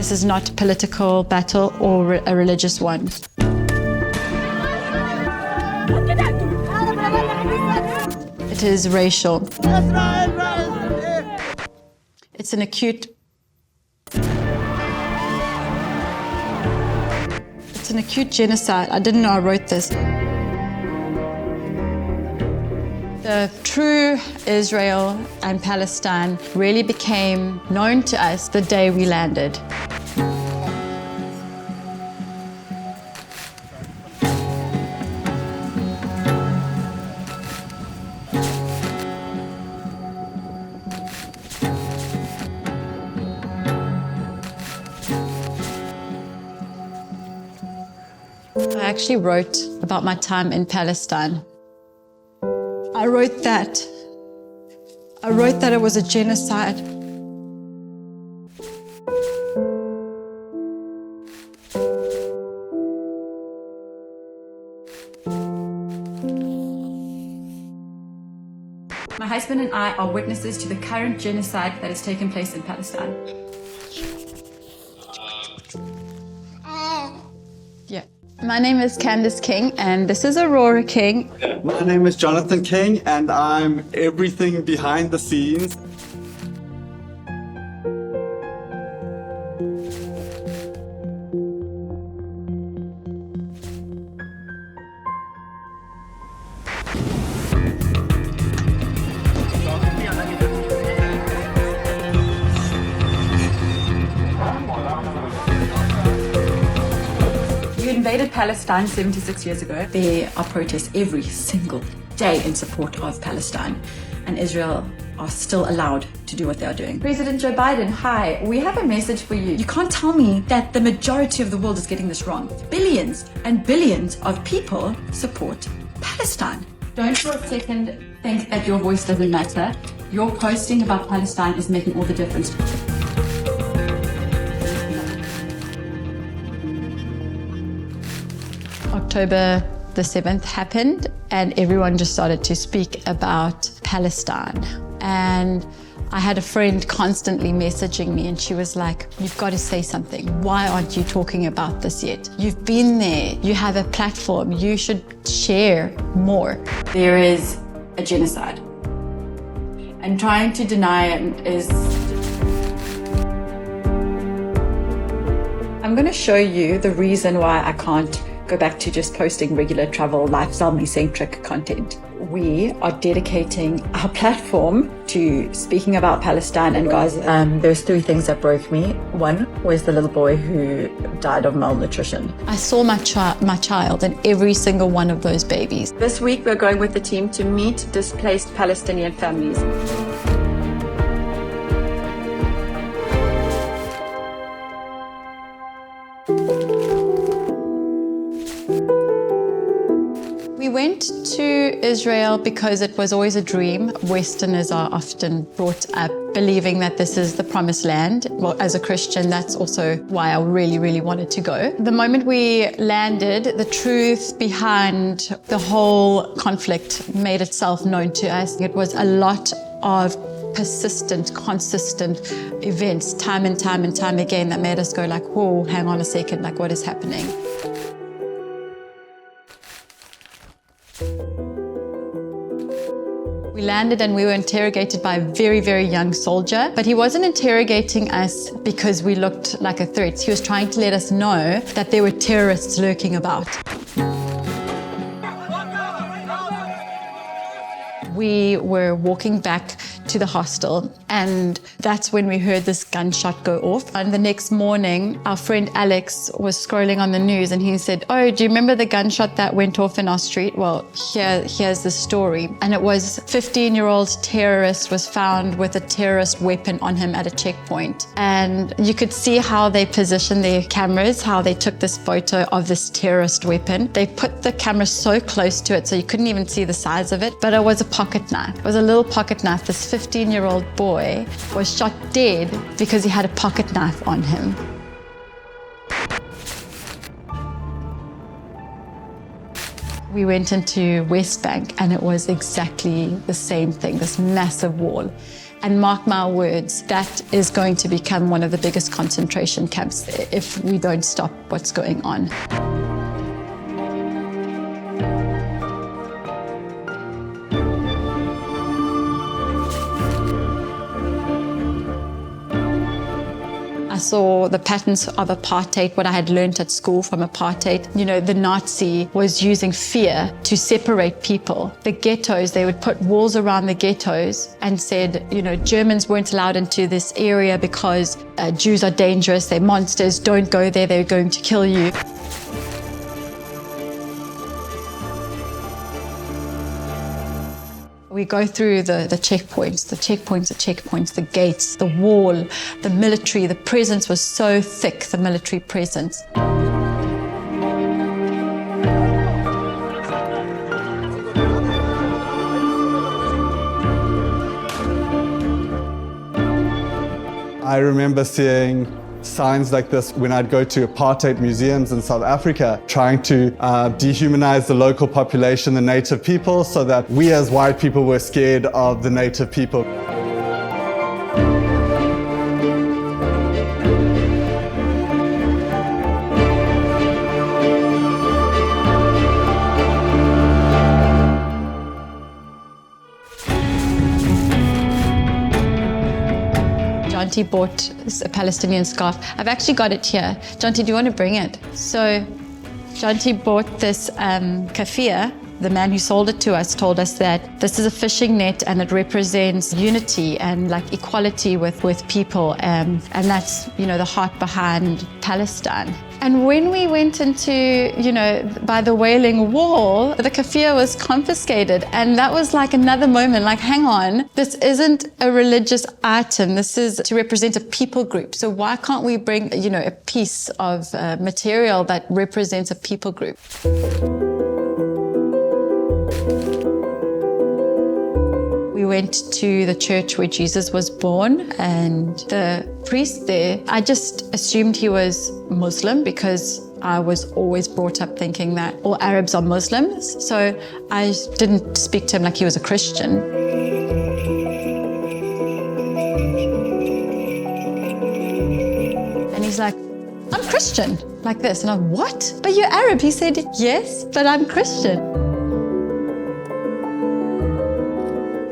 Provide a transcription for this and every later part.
This is not a political battle or a religious one. It is racial. It's an acute genocide. I didn't know I wrote this. The true Israel and Palestine really became known to us the day we landed. I actually wrote about my time in Palestine. I wrote that it was a genocide. My husband and I are witnesses to the current genocide that has taken place in Palestine. Yeah. My name is Candice King, and this is Aurora King. My name is Jonathan King, and I'm everything behind the scenes. We invaded Palestine 76 years ago. There are protests every single day in support of Palestine, and Israel are still allowed to do what they are doing. President Joe Biden, hi, we have a message for you. You can't tell me that the majority of the world is getting this wrong. Billions and billions of people support Palestine. Don't for a second think that your voice doesn't matter. Your posting about Palestine is making all the difference. October the 7th happened, and everyone just started to speak about Palestine. And I had a friend constantly messaging me, and she was like, you've got to say something. Why aren't you talking about this yet? You've been there, you have a platform, you should share more. There is a genocide, and trying to deny it is... I'm going to show you the reason why I can't go back to just posting regular travel, lifestyle, me-centric content. We are dedicating our platform to speaking about Palestine. And guys, there's 3 things that broke me. One was the little boy who died of malnutrition. I saw my child in every single one of those babies. This week, we're going with the team to meet displaced Palestinian families. We went to Israel because it was always a dream. Westerners are often brought up believing that this is the promised land. Well, as a Christian, that's also why I really, really wanted to go. The moment we landed, the truth behind the whole conflict made itself known to us. It was a lot of persistent, consistent events, time and time and time again, that made us go like, whoa, hang on a second, like what is happening? We landed and we were interrogated by a very, very young soldier, but he wasn't interrogating us because we looked like a threat. He was trying to let us know that there were terrorists lurking about. We were walking back to the hostel, and that's when we heard this gunshot go off. And the next morning, our friend Alex was scrolling on the news, and he said, oh, do you remember the gunshot that went off in our street? Well, here's the story. And it was 15-year-old terrorist was found with a terrorist weapon on him at a checkpoint. And you could see how they positioned their cameras, how they took this photo of this terrorist weapon. They put the camera so close to it so you couldn't even see the size of it, but it was a pocket knife. It was a little pocket knife. This 15-year-old boy was shot dead because he had a pocket knife on him. We went into West Bank and it was exactly the same thing, this massive wall. And mark my words, that is going to become one of the biggest concentration camps if we don't stop what's going on. I saw the patterns of apartheid, what I had learned at school from apartheid. You know, the Nazi was using fear to separate people. The ghettos, they would put walls around the ghettos and said, you know, Germans weren't allowed into this area because Jews are dangerous, they're monsters, don't go there, they're going to kill you. We go through the checkpoints, the gates, the wall, the military. The presence was so thick, the military presence. I remember seeing signs like this when I'd go to apartheid museums in South Africa, trying to dehumanize the local population, the native people, so that we as white people were scared of the native people. Jonty bought a Palestinian scarf. I've actually got it here. Jonty, do you want to bring it? So Jonty bought this kafir. The man who sold it to us told us that this is a fishing net and it represents unity and like equality with people. And that's, you know, the heart behind Palestine. And when we went into, you know, by the Wailing Wall, the kafir was confiscated. And that was like another moment, like, hang on, this isn't a religious item. This is to represent a people group. So why can't we bring, you know, a piece of material that represents a people group? We went to the church where Jesus was born, and the priest there, I just assumed he was Muslim because I was always brought up thinking that all Arabs are Muslims. So I didn't speak to him like he was a Christian. And he's like, I'm Christian, like this. And I'm, what? But you're Arab. He said, yes, but I'm Christian.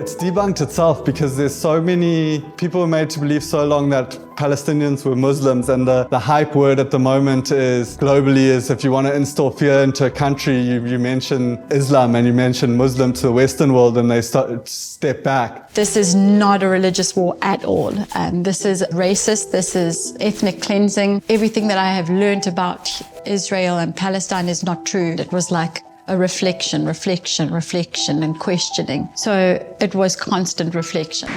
It's debunked itself because there's so many people were made to believe so long that Palestinians were Muslims, and the hype word at the moment is globally is if you want to instill fear into a country, you mention Islam and you mention Muslim to the Western world and they step back. This is not a religious war at all. This is racist, this is ethnic cleansing. Everything that I have learned about Israel and Palestine is not true. It was like a reflection, and questioning. So it was constant reflection.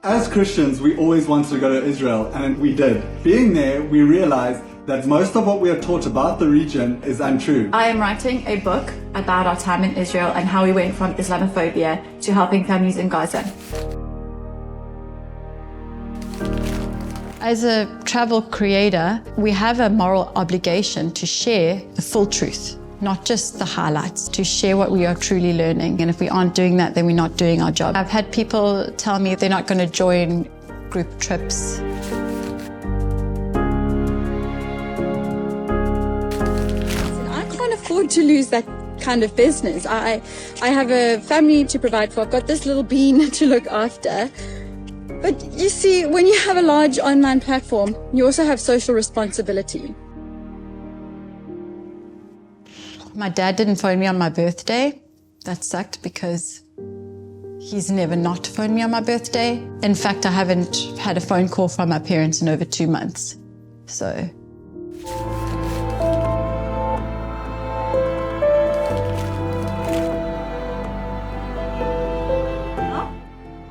As Christians, we always wanted to go to Israel, and we did. Being there, we realized that most of what we are taught about the region is untrue. I am writing a book about our time in Israel and how we went from Islamophobia to helping families in Gaza. As a travel creator, we have a moral obligation to share the full truth, not just the highlights, to share what we are truly learning. And if we aren't doing that, then we're not doing our job. I've had people tell me they're not going to join group trips. I can't afford to lose that kind of business. I have a family to provide for. I've got this little bean to look after. But you see, when you have a large online platform, you also have social responsibility. My dad didn't phone me on my birthday. That sucked because he's never not phoned me on my birthday. In fact, I haven't had a phone call from my parents in over 2 months. So.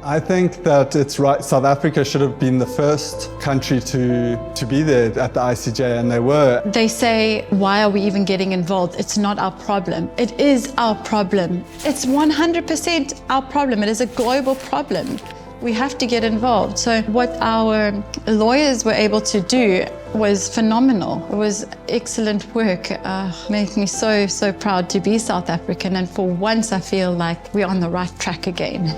I think that it's right. South Africa should have been the first country to be there at the ICJ, and they were. They say, why are we even getting involved? It's not our problem. It is our problem. It's 100% our problem. It is a global problem. We have to get involved. So what our lawyers were able to do was phenomenal. It was excellent work. Made me so proud to be South African. And for once, I feel like we're on the right track again.